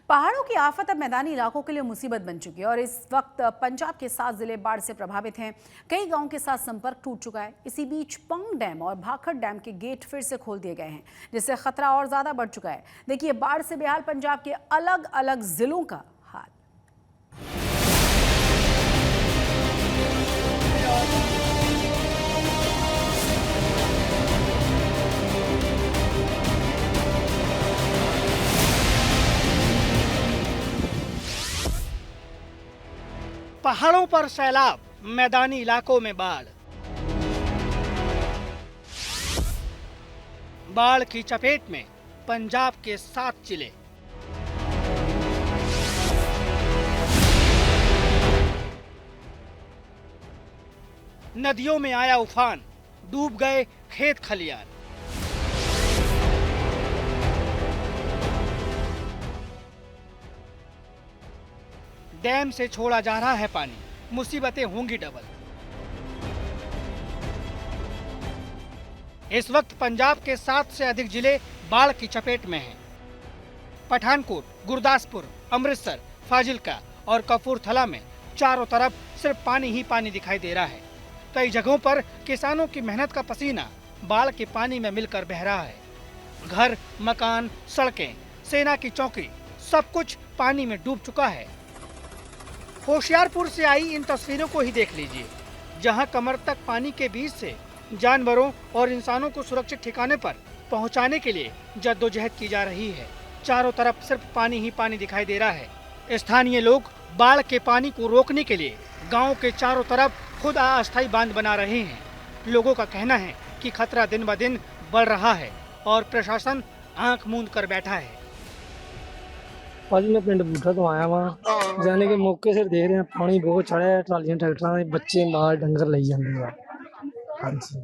पहाड़ों की आफत अब मैदानी इलाकों के लिए मुसीबत बन चुकी है और इस वक्त पंजाब के 7 जिले बाढ़ से प्रभावित हैं। कई गांवों के साथ संपर्क टूट चुका है। इसी बीच पौंग डैम और भाखड़ डैम के गेट फिर से खोल दिए गए हैं, जिससे खतरा और ज्यादा बढ़ चुका है। देखिए बाढ़ से बेहाल पंजाब के अलग अलग जिलों का हाल। पहाड़ों पर सैलाब, मैदानी इलाकों में बाढ़। बाढ़ की चपेट में पंजाब के 7 जिले। नदियों में आया उफान, डूब गए खेत खलियान। डैम से छोड़ा जा रहा है पानी, मुसीबतें होंगी डबल। इस वक्त पंजाब के 7 से अधिक जिले बाढ़ की चपेट में हैं। पठानकोट, गुरदासपुर, अमृतसर, फाजिल्का और कपूरथला में चारों तरफ सिर्फ पानी ही पानी दिखाई दे रहा है। कई जगहों पर किसानों की मेहनत का पसीना बाढ़ के पानी में मिलकर बह रहा है। घर, मकान, सड़कें, सेना की चौकी, सब कुछ पानी में डूब चुका है। होशियारपुर से आई इन तस्वीरों को ही देख लीजिए, जहां कमर तक पानी के बीच से जानवरों और इंसानों को सुरक्षित ठिकाने पर पहुंचाने के लिए जद्दोजहद की जा रही है। चारों तरफ सिर्फ पानी ही पानी दिखाई दे रहा है। स्थानीय लोग बाढ़ के पानी को रोकने के लिए गांव के चारों तरफ खुद अस्थायी बांध बना रहे हैं। लोगों का कहना है कि खतरा दिन ब दिन बढ़ रहा है और प्रशासन आंख मूंद कर बैठा है। भाजी मैं पिंड बूठा तो आया वहाँ जाने के मौके से देख रहे हैं पानी बहुत चढ़ा है। ट्रालियां ट्रैक्टर के बच्चे माल डंगर ले जाते हैं। हाँ जी,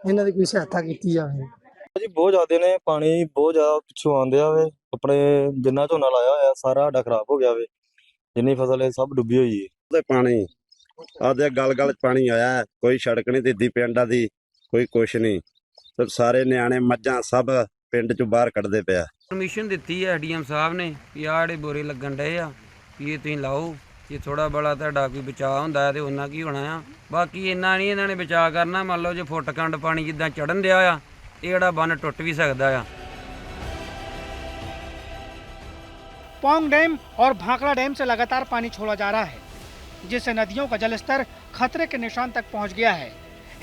इन्हों की कोई सहायता की जाए। जी बहुत ज्यादा ने पानी बहुत ज्यादा पिछू आंदे वे। अपने जिन्ना झोना लाया होया सारा साडा खराब हो गया वे। जिन्नी फसल है सब डुबी हुई है। पानी आदे गल गल पानी आया, कोई सड़क नहीं दिखती पिंडा दी, कोई कुछ नहीं। तो सारे न्याणे मज्जां सब पिंड चों बाहर कढ़दे पिया। परमिशन दी है डीएम साहब ने कि आह ਜਿਹੜੇ बोरे लगन डे आ ये ਤੁਸੀਂ ਲਾਓ, ये थोड़ा बड़ा ਤੁਹਾਡਾ ਕੋਈ ਬਚਾਅ ਹੁੰਦਾ ਹੈ ਤੇ ਉਹਨਾਂ ਕੀ ਹੋਣਾ ਆ। ਬਾਕੀ ਇੰਨਾ ਨਹੀਂ ਇਹਨਾਂ ਨੇ ਬਚਾਅ ਕਰਨਾ। ਮੰਨ ਲਓ ਜੇ ਫੁੱਟ ਖੰਡ ਪਾਣੀ ਜਿੱਦਾਂ ਚੜਨ ਦਿਆ ਆ, ਇਹ ਜਿਹੜਾ ਬੰਨ ਟੁੱਟ ਵੀ ਸਕਦਾ ਆ। पौंग डैम और भाखड़ा डैम से लगातार पानी छोड़ा जा रहा है, जिससे नदियों का जलस्तर खतरे के निशान तक पहुंच गया है।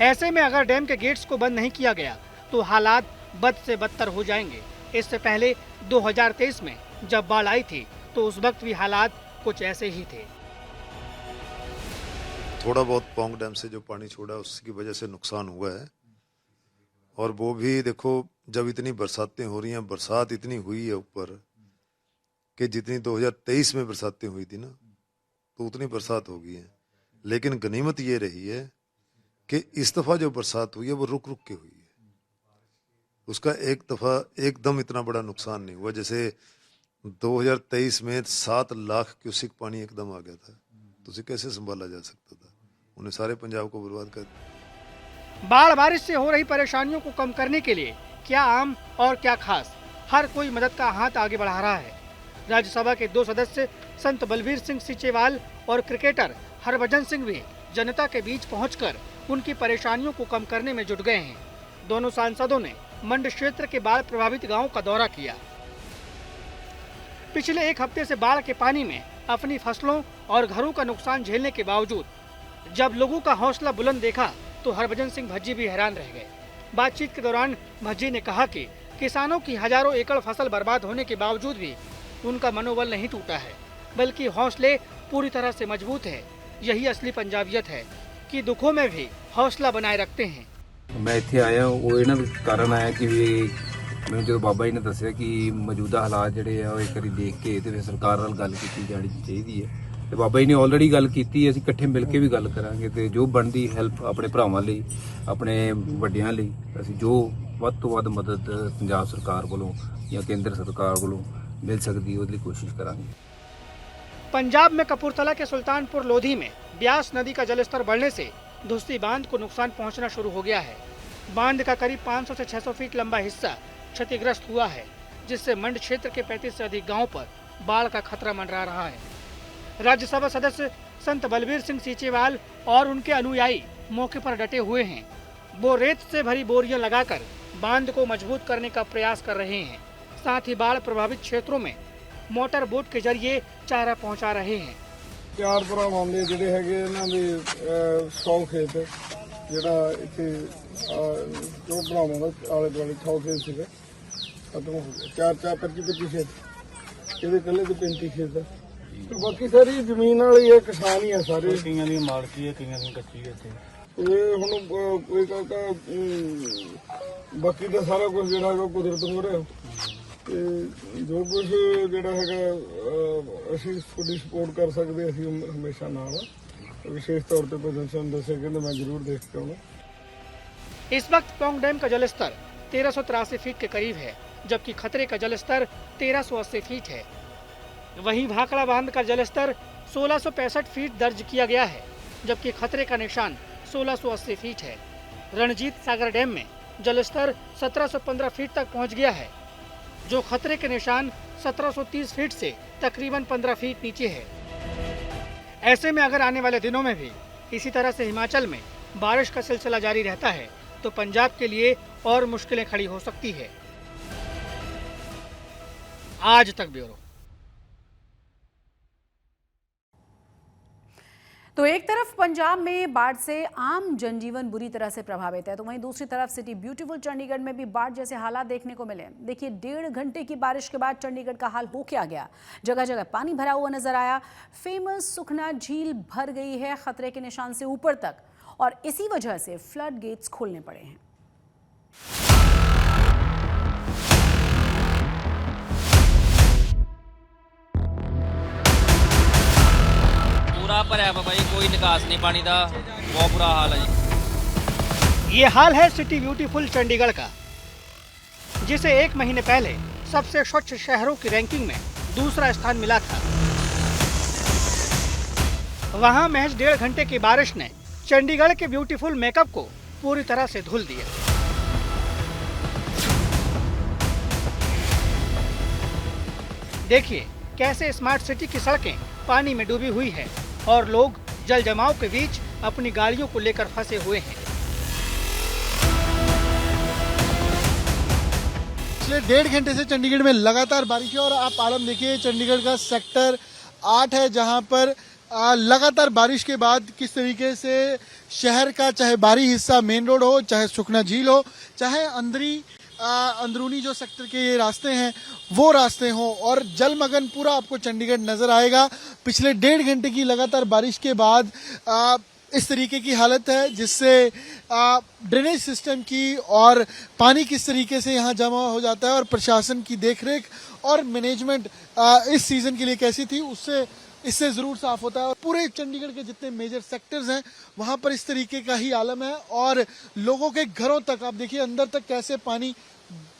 ऐसे में अगर डैम के गेट्स को बंद नहीं किया गया तो हालात बद से बदतर हो जाएंगे। इससे पहले 2023 में जब बाढ़ आई थी तो उस वक्त भी हालात कुछ ऐसे ही थे। थोड़ा बहुत पौंग डैम से जो पानी छोड़ा उसकी वजह से नुकसान हुआ है, और वो भी देखो जब इतनी बरसातें हो रही हैं, बरसात इतनी हुई है ऊपर कि जितनी 2023 में बरसातें हुई थी ना, तो उतनी बरसात हो गई है। लेकिन गनीमत ये रही है कि इस दफ़ा जो बरसात हुई है वो रुक रुक के हुई है। उसका एक दफ़ा एकदम इतना बड़ा नुकसान नहीं हुआ। जैसे 2023 में 7 लाख क्यूसिक पानी एकदम आ गया था, तो उसे कैसे संभाला जा सकता था? उन्हें सारे पंजाब को बर्बाद कर दिया। बाढ़ बारिश से हो रही परेशानियों को कम करने के लिए क्या आम और क्या खास, हर कोई मदद का हाथ आगे बढ़ा रहा है। राज्यसभा के 2 सदस्य संत बलबीर सिंह सीचेवाल और क्रिकेटर हरभजन सिंह भी जनता के बीच पहुंचकर उनकी परेशानियों को कम करने में जुट गए हैं। दोनों सांसदों ने मंड क्षेत्र के बाढ़ प्रभावित गांवों का दौरा किया। पिछले 1 हफ्ते से बाढ़ के पानी में अपनी फसलों और घरों का नुकसान झेलने के बावजूद जब लोगों का हौसला बुलंद देखा तो हरभजन सिंह भज्जी भी हैरान रह गए। बातचीत के दौरान भज्जी ने कहा कि किसानों की हजारों एकड़ फसल बर्बाद होने के बावजूद भी उनका मनोबल नहीं टूटा है, बल्कि हौसले पूरी तरह से मजबूत है। यही असली पंजाबियत है कि दुखों में भी हौसला बनाए रखते हैं। मैं इत्थे आया वो इन्हां दे कारण आया कि मैनूं जो बाबा जी ने दस्सिया कि मौजूदा हालात जिहड़े आ इक वारी देख के ते फिर सरकार नाल गल कीती जानी चाहीदी है। ते बाबा जी ने ऑलरेडी गल कीती, असीं इकट्ठे मिल के भी गल करांगे ते जो बनदी हैल्प अपने भरावां लई अपने वड्डियां लई असीं जो वध तो वध मदद पंजाब सरकार कोलों या केंद्र सरकार कोलों मिल सकती है उसकी कोशिश करांगे। पंजाब में कपूरथला के सुल्तानपुर लोधी में ब्यास नदी का जलस्तर बढ़ने से धुस्ती बांध को नुकसान पहुंचना शुरू हो गया है। बांध का करीब 500 से 600 फीट लंबा हिस्सा क्षतिग्रस्त हुआ है, जिससे मंड क्षेत्र के 35 से अधिक गांवों पर बाढ़ का खतरा मंडरा रहा है। राज्यसभा सदस्य संत बलबीर सिंह सीचेवाल और उनके अनुयायी मौके पर डटे हुए हैं। वो रेत से भरी बोरियां लगाकर बांध को मजबूत करने का प्रयास कर रहे हैं। साथ ही बाढ़ प्रभावित क्षेत्रों में मोटर बोट के जरिए चारा पहुंचा रहे हैं। 4 ਭਰਾਵਾਂ ਦੇ ਜਿਹੜੇ ਹੈਗੇ ਇਹਨਾਂ ਦੇ 100 ਖੇਤ ਜਿਹੜਾ ਇੱਥੇ ਜੋ ਭਰਾਵਾਂ ਦਾ ਆਲੇ ਦੁਆਲੇ 100 ਖੇਤ ਸੀਗਾ ਖਤਮ ਹੋ ਗਿਆ। 4 25 ਖੇਤ ਇਹਦੇ ਇਕੱਲੇ ਦੇ 35 ਖੇਤ ਹੈ ਤੇ ਬਾਕੀ ਸਾਰੀ ਜ਼ਮੀਨ ਵਾਲੀ ਇਹ ਕਿਸਾਨ ਹੀ ਆ ਸਾਰੇ। ਕਈਆਂ ਦੀ ਮਾਲਕੀ ਹੈ, ਕਈਆਂ ਦੀ ਕੱਚੀ ਹੈ ਇੱਥੇ। ਇਹ ਹੁਣ ਕੋਈ ਬਾਕੀ ਦਾ ਸਾਰਾ ਕੁਝ ਜਿਹੜਾ ਹੈਗਾ ਕੁਦਰਤ ਨੂੰ ਰਿਹਾ ਤੇ ਜੋ ਕੁਝ ਜਿਹੜਾ ਹੈਗਾ ਅਸੀਂ ਤੁਹਾਡੀ ਸਪੋਰਟ ਕਰ ਸਕਦੇ ਅਸੀਂ ਹਮੇਸ਼ਾ ਨਾਲ विशेष तौर पर प्रदर्शन दस सेकंड मैं जरूर देखता हूँ। इस वक्त पौंग डैम का जलस्तर 1383 फीट के करीब है, जबकि खतरे का जलस्तर 1380 फीट है। वहीं भाखड़ा बांध का जलस्तर 1665 फीट दर्ज किया गया है, जबकि खतरे का निशान 1680 फीट है। रणजीत सागर डैम में जलस्तर 1715 फीट तक पहुंच गया है, जो खतरे के निशान 1730 फीट से तकरीबन 15 फीट नीचे है। ऐसे में अगर आने वाले दिनों में भी इसी तरह से हिमाचल में बारिश का सिलसिला जारी रहता है तो पंजाब के लिए और मुश्किलें खड़ी हो सकती है। आज तक ब्यूरो। तो एक तरफ पंजाब में बाढ़ से आम जनजीवन बुरी तरह से प्रभावित है, तो वहीं दूसरी तरफ सिटी ब्यूटीफुल चंडीगढ़ में भी बाढ़ जैसे हालात देखने को मिले। देखिए 1.5 घंटे की बारिश के बाद चंडीगढ़ का हाल हो क्या गया। जगह जगह पानी भरा हुआ नजर आया। फेमस सुखना झील भर गई है खतरे के निशान से ऊपर तक, और इसी वजह से फ्लड गेट्स खोलने पड़े हैं। पूरा भरया भाई, कोई निकास नहीं पानी का, बहुत बुरा हाल है जी। ये हाल है सिटी ब्यूटीफुल चंडीगढ़ का, जिसे 1 महीने पहले सबसे स्वच्छ शहरों की रैंकिंग में दूसरा स्थान मिला था। वहां महज 1.5 घंटे की बारिश ने चंडीगढ़ के ब्यूटीफुल मेकअप को पूरी तरह से धुल दिया। देखिए कैसे स्मार्ट सिटी की सड़कें पानी में डूबी हुई है और लोग जल जमाव के बीच अपनी गाड़ियों को लेकर फंसे हुए हैं। पिछले 1.5 घंटे से चंडीगढ़ में लगातार बारिश है और आप आलम देखिए चंडीगढ़ का सेक्टर 8 है, जहां पर लगातार बारिश के बाद किस तरीके से शहर का चाहे बाहरी हिस्सा मेन रोड हो, चाहे सुखना झील हो, चाहे अंदरूनी जो सेक्टर के ये रास्ते हैं वो रास्ते हों, और जलमग्न पूरा आपको चंडीगढ़ नजर आएगा। पिछले 1.5 घंटे की लगातार बारिश के बाद इस तरीके की हालत है, जिससे ड्रेनेज सिस्टम की और पानी किस तरीके से यहाँ जमा हो जाता है और प्रशासन की देखरेख और मैनेजमेंट इस सीजन के लिए कैसी थी इससे जरूर साफ होता है। और पूरे चंडीगढ़ के जितने मेजर सेक्टर्स हैं वहां पर इस तरीके का ही आलम है, और लोगों के घरों तक आप देखिए अंदर तक कैसे पानी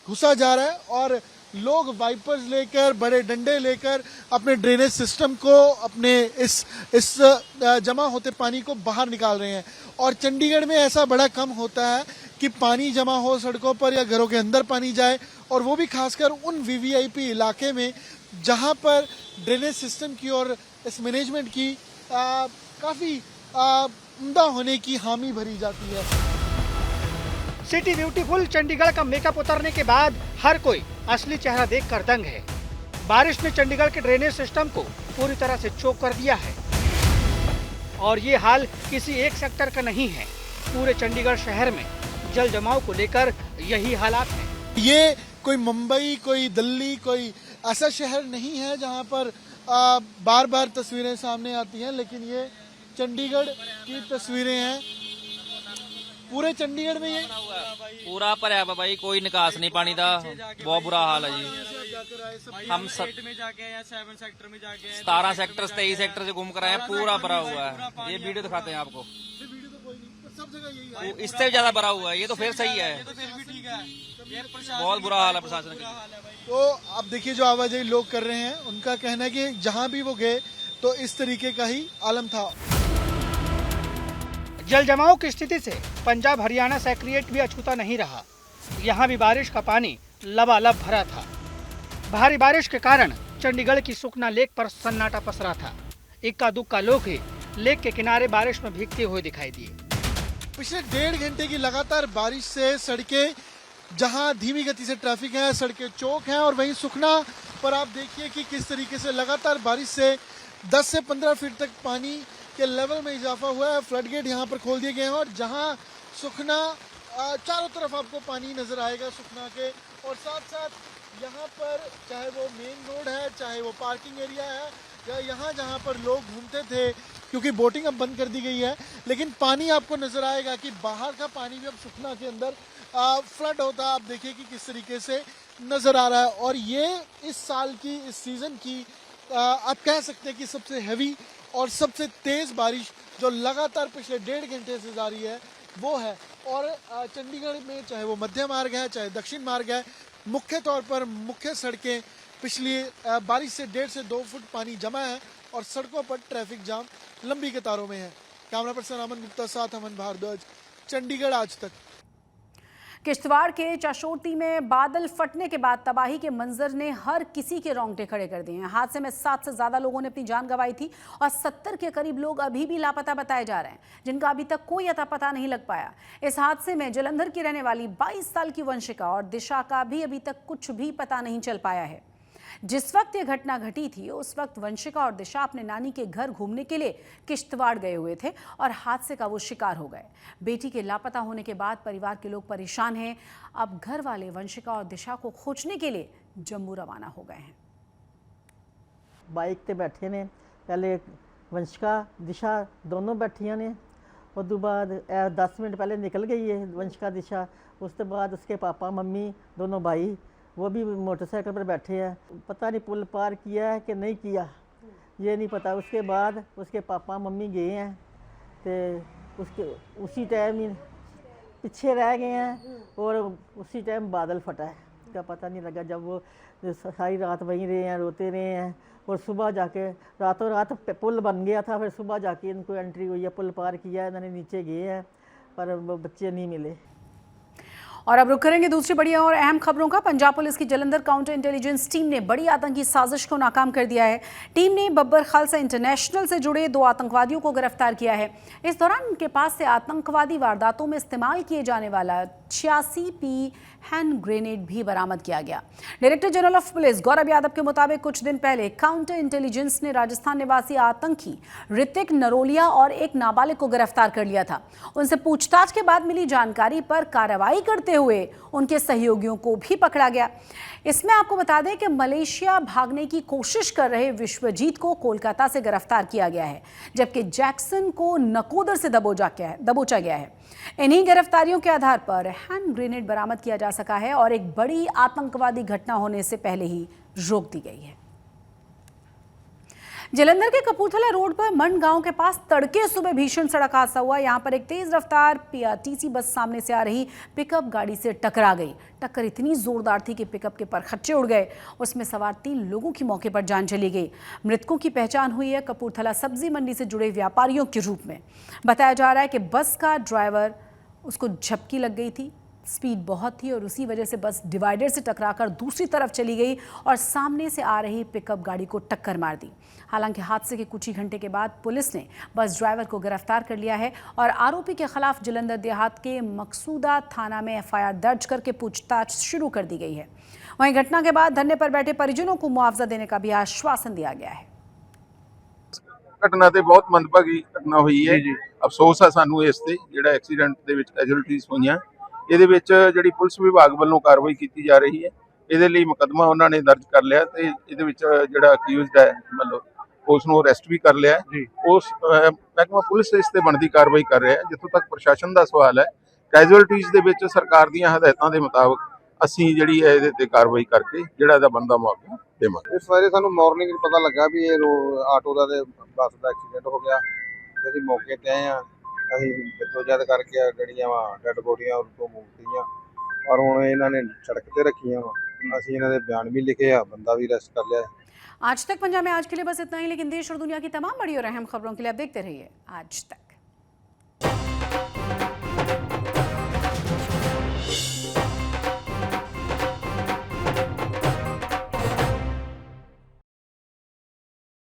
घुसा जा रहा है, और लोग वाइपर्स लेकर बड़े डंडे लेकर अपने ड्रेनेज सिस्टम को अपने इस जमा होते पानी को बाहर निकाल रहे हैं। और चंडीगढ़ में ऐसा बड़ा कम होता है कि पानी जमा हो सड़कों पर या घरों के अंदर पानी जाए, और वो भी खासकर उन वीवीआईपी इलाके में जहां पर ड्रेनेज सिस्टम की और इस मैनेजमेंट की काफी उम्दा होने की हामी भरी जाती है। सिटी ब्यूटीफुल चंडीगढ़ का मेकअप उतरने के बाद हर कोई असली चेहरा देखकर दंग है। बारिश ने चंडीगढ़ के ड्रेनेज सिस्टम को पूरी तरह से चोक कर दिया है, और ये हाल किसी एक सेक्टर का नहीं है। पूरे चंडीगढ़ शहर में जल जमाव को लेकर यही हालात हैं। ये कोई मुंबई, कोई दिल्ली, कोई ऐसा शहर नहीं है जहां पर बार बार तस्वीरें सामने आती हैं, लेकिन ये चंडीगढ़ की तस्वीरें हैं। पूरे चंडीगढ़ में ये पूरा भरया भाई, कोई निकास नहीं पानी का, बहुत बुरा हाल है जी। हम 17 सेक्टर 23 सेक्टर से घूम कर आए हैं, पूरा भरा हुआ है। ये वीडियो दिखाते हैं आपको, इससे भी ज्यादा भरा हुआ है। ये तो फिर सही है, बहुत बुरा हाल है प्रशासन का। तो अब देखिए जो आवाजाही लोग कर रहे हैं, उनका कहना है कि जहां भी वो गए तो इस तरीके का ही आलम था। जल जमाव की स्थिति से पंजाब हरियाणा सेक्रेटेरिएट भी अछूता नहीं रहा। यहाँ भी बारिश का पानी लबालब भरा था। भारी बारिश के कारण चंडीगढ़ की सुखना लेक पर सन्नाटा पसरा था। इक्का दुक्का लोग ही लेक के किनारे बारिश में भीगते हुए दिखाई दिए। पिछले 1.5 घंटे की लगातार बारिश से सड़कें, जहां धीमी गति से ट्रैफिक है, सड़कें चौक हैं, और वहीं सुखना पर आप देखिए कि किस तरीके से लगातार बारिश से 10 से 15 फीट तक पानी के लेवल में इजाफा हुआ है। फ्लड गेट यहाँ पर खोल दिए गए हैं और जहां सुखना चारों तरफ आपको पानी नजर आएगा सुखना के, और साथ साथ यहाँ पर चाहे वो मेन रोड है, चाहे वो पार्किंग एरिया है, या यहाँ जहाँ पर लोग घूमते थे, क्योंकि बोटिंग अब बंद कर दी गई है, लेकिन पानी आपको नजर आएगा कि बाहर का पानी भी अब सुखना के अंदर फ्लड होता है। आप देखिए कि किस तरीके से नजर आ रहा है, और ये इस साल की, इस सीजन की आप कह सकते हैं कि सबसे हैवी और सबसे तेज बारिश जो लगातार पिछले 1.5 घंटे से जारी है वो है। और चंडीगढ़ में चाहे वो मध्य मार्ग है, चाहे दक्षिण मार्ग है, मुख्य तौर पर मुख्य सड़कें पिछली बारिश से 1.5 से 2 फुट पानी जमा है और सड़कों पर ट्रैफिक जाम लंबी कतारों में है। कैमरा पर्सन अमन गुप्ता साथ अमन भारद्वाज, चंडीगढ़ आज तक। किश्तवाड़ के चाशोटी में बादल फटने के बाद तबाही के मंजर ने हर किसी के रोंगटे खड़े कर दिए हैं। हादसे में 7 से ज्यादा लोगों ने अपनी जान गंवाई थी और 70 के करीब लोग अभी भी लापता बताए जा रहे हैं, जिनका अभी तक कोई अता पता नहीं लग पाया। इस हादसे में जलंधर की रहने वाली 22 साल की वंशिका और दिशा का भी अभी तक कुछ भी पता नहीं चल पाया है। जिस वक्त ये घटना घटी थी उस वक्त वंशिका और दिशा अपने नानी के घर घूमने के लिए किश्तवाड़ गए हुए थे और हादसे का वो शिकार हो गए। बेटी के लापता होने के बाद परिवार के लोग परेशान हैं। अब घर वाले वंशिका और दिशा को खोजने के लिए जम्मू रवाना हो गए हैं। बाइक पे बैठे ने, पहले वंशिका दिशा दोनों बैठिया ने, उस बाद 10 मिनट पहले निकल गई है वंशिका दिशा। उसके बाद उसके पापा मम्मी दोनों भाई वो भी मोटरसाइकिल पर बैठे हैं। पता नहीं पुल पार किया है कि नहीं किया, ये नहीं पता। उसके बाद उसके पापा मम्मी गए हैं तो उसी टाइम ही पीछे रह गए हैं और उसी टाइम बादल फटा है। क्या पता नहीं लगा, जब वो सारी रात वहीं रहे हैं, रोते रहे हैं, और सुबह जाके रातों रात पुल बन गया था, फिर सुबह जाके इनको एंट्री हुई है, पुल पार किया है, इन्होंने नीचे गए हैं, पर वो बच्चे नहीं मिले। और अब रुक करेंगे दूसरी बड़ी और अहम खबरों का। पंजाब पुलिस की जलंधर काउंटर इंटेलिजेंस टीम ने बड़ी आतंकी साजिश को नाकाम कर दिया है। टीम ने बब्बर खालसा इंटरनेशनल से जुड़े 2 आतंकवादियों को गिरफ्तार किया है। इस दौरान उनके पास से आतंकवादी वारदातों में इस्तेमाल किए जाने वाला 86 पी हैंड ग्रेनेड भी बरामद किया गया। Director general of police Gaurav Yadav के मुताबिक कुछ दिन पहले काउंटर इंटेलिजेंस ने राजस्थान निवासी आतंकी ऋतिक नरोलिया और एक नाबालिग को गिरफ्तार कर लिया था। उनसे पूछताछ के बाद मिली जानकारी पर कार्रवाई करते हुए उनके सहयोगियों को भी पकड़ा गया। इसमें आपको बता दें कि मलेशिया भागने की कोशिश कर रहे विश्वजीत को कोलकाता से गिरफ्तार किया गया है, जबकि जैक्सन को नकोदर से दबोचा गया है। इन्हीं गिरफ्तारियों के आधार पर हैंड ग्रेनेड बरामद किया जा सका है और एक बड़ी आतंकवादी घटना होने से पहले ही रोक दी गई है। जलंधर के कपूरथला रोड पर मंड गांव के पास तड़के सुबह भीषण सड़क हादसा हुआ। यहां पर एक तेज रफ्तार पीआरटीसी बस सामने से आ रही पिकअप गाड़ी से टकरा गई। टक्कर इतनी जोरदार थी कि पिकअप के परखच्चे उड़ गए। उसमें सवार 3 लोगों की मौके पर जान चली गई। मृतकों की पहचान हुई है कपूरथला सब्जी मंडी से जुड़े व्यापारियों के रूप में। बताया जा रहा है कि बस का ड्राइवर, उसको झपकी लग गई थी, स्पीड बहुत थी और उसी वजह से बस डिवाइडर से टकराकर दूसरी तरफ चली गई और सामने से आ रही पिकअप गाड़ी को टक्कर मार दी। हालांकि हादसे के कुछ ही घंटे के बाद पुलिस ने बस ड्राइवर को गिरफ्तार कर लिया है और आरोपी के खिलाफ जलंधर देहात के मकसूदा थाना में एफआईआर दर्ज करके पूछताछ शुरू कर दी गई है। वहीं घटना के बाद धरने पर बैठे परिजनों को मुआवजा देने का भी आश्वासन दिया गया है। घटना ਤੇ ਬਹੁਤ ਮੰਦਭਾਗੀ ਘਟਨਾ ਹੋਈ ਹੈ। ਅਫਸੋਸ ਹੈ ਸਾਨੂੰ ਇਸ ਤੇ ਜਿਹੜਾ ਐਕਸੀਡੈਂਟ ਦੇ ਵਿੱਚ ਕੈਜੁਅਲਟੀਜ਼ ਹੋਈਆਂ। ਇਹਦੇ ਵਿੱਚ ਜਿਹੜੀ ਪੁਲਿਸ ਵਿਭਾਗ ਵੱਲੋਂ ਕਾਰਵਾਈ ਕੀਤੀ ਜਾ ਰਹੀ ਹੈ, ਇਹਦੇ ਲਈ ਮੁਕੱਦਮਾ ਉਹਨਾਂ ਨੇ ਦਰਜ ਕਰ ਲਿਆ ਤੇ ਇਹਦੇ ਵਿੱਚ ਜਿਹੜਾ ਅਕਿਊਜ਼ਡ ਹੈ ਮਤਲਬ ਉਸ ਨੂੰ ਅਰੈਸਟ ਵੀ ਕਰ ਲਿਆ। ਉਸ ਮਹਿਕਮਾ ਪੁਲਿਸ ਇਸ ਤੇ ਬਣਦੀ ਕਾਰਵਾਈ ਕਰ ਰਿਹਾ ਹੈ। ਜਿੱਥੋਂ ਤੱਕ ਪ੍ਰਸ਼ਾਸਨ ਦਾ ਸਵਾਲ ਹੈ, ਕੈਜੁਅਲਟੀਜ਼ ਦੇ ਵਿੱਚ ਸਰਕਾਰ ਦੀਆਂ ਹਦਾਇਤਾਂ ਦੇ ਮੁਤਾਬਕ ਅਸੀਂ ਜਿਹੜੀ ਹੈ ਇਹਦੇ ਤੇ ਕਾਰਵਾਈ ਕਰਕੇ ਜਿਹੜਾ ਇਹਦਾ ਬਣਦਾ ਮੁਆਵਜ਼ਾ ਦੇਵਾਂਗੇ। ਇਸ ਬਾਰੇ ਸਾਨੂੰ ਮਾਰਨਿੰਗ ਪਤਾ ਲੱਗਾ ਵੀ ਇਹ ਆਟੋ ਦਾ ਤੇ ਬੱਸ ਦਾ ਐਕਸੀਡੈਂਟ ਹੋ ਗਿਆ ਤੇ ਅਸੀਂ ਮੌਕੇ ਤੇ ਆਏ ਆ। ਅਸੀਂ ਜਦੋਜਹਿਦ ਕਰਕੇ ਜਿਹੜੀਆਂ ਵਾ ਡੈਡ ਬੋਡੀਆਂ ਉਤੋਂ ਮੁਕਤੀਆਂ, ਪਰ ਹੁਣ ਇਹਨਾਂ ਨੇ ਸੜਕ ਤੇ ਰੱਖੀਆਂ ਵਾ। ਅਸੀਂ ਇਹਨਾਂ ਦੇ ਬਿਆਨ ਵੀ ਲਿਖੇ ਆ, ਬੰਦਾ भी अरेस्ट कर लिया है। आज तक पंजाब में आज के लिए बस इतना ही, लेकिन देश और दुनिया की तमाम बड़ी और अहम खबरों के लिए आप देखते रहिए आज तक।